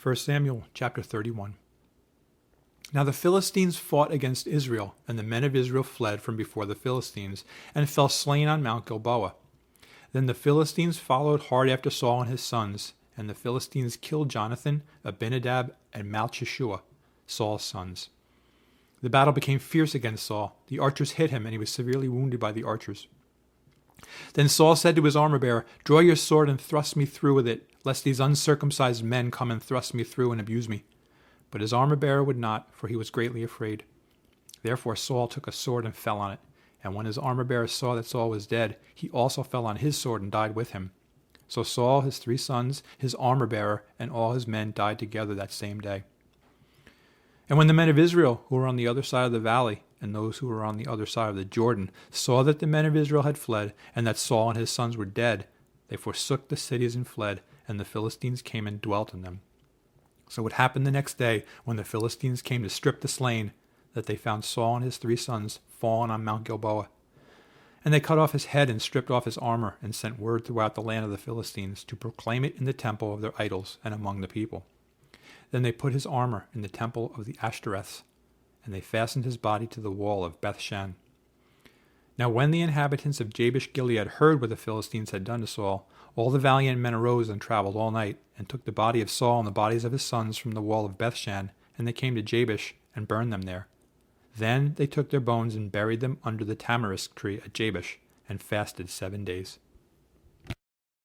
1 Samuel chapter 31. Now the Philistines fought against Israel, and the men of Israel fled from before the Philistines, and fell slain on Mount Gilboa. Then the Philistines followed hard after Saul and his sons, and the Philistines killed Jonathan, Abinadab, and Malchishua, Saul's sons. The battle became fierce against Saul. The archers hit him, and he was severely wounded by the archers. Then Saul said to his armor-bearer, "Draw your sword and thrust me through with it, lest these uncircumcised men come and thrust me through and abuse me." But his armor-bearer would not, for he was greatly afraid. Therefore Saul took a sword and fell on it. And when his armor-bearer saw that Saul was dead, he also fell on his sword and died with him. So Saul, his 3 sons, his armor-bearer, and all his men died together that same day. And when the men of Israel, who were on the other side of the valley, and those who were on the other side of the Jordan, saw that the men of Israel had fled, and that Saul and his sons were dead, they forsook the cities and fled, and the Philistines came and dwelt in them. So it happened the next day, when the Philistines came to strip the slain, that they found Saul and his 3 sons fallen on Mount Gilboa. And they cut off his head and stripped off his armor, and sent word throughout the land of the Philistines to proclaim it in the temple of their idols and among the people. Then they put his armor in the temple of the Ashtoreths, and they fastened his body to the wall of Bethshan. Now when the inhabitants of Jabesh Gilead heard what the Philistines had done to Saul, all the valiant men arose and traveled all night, and took the body of Saul and the bodies of his sons from the wall of Bethshan, and they came to Jabesh and burned them there. Then they took their bones and buried them under the tamarisk tree at Jabesh, and fasted 7 days.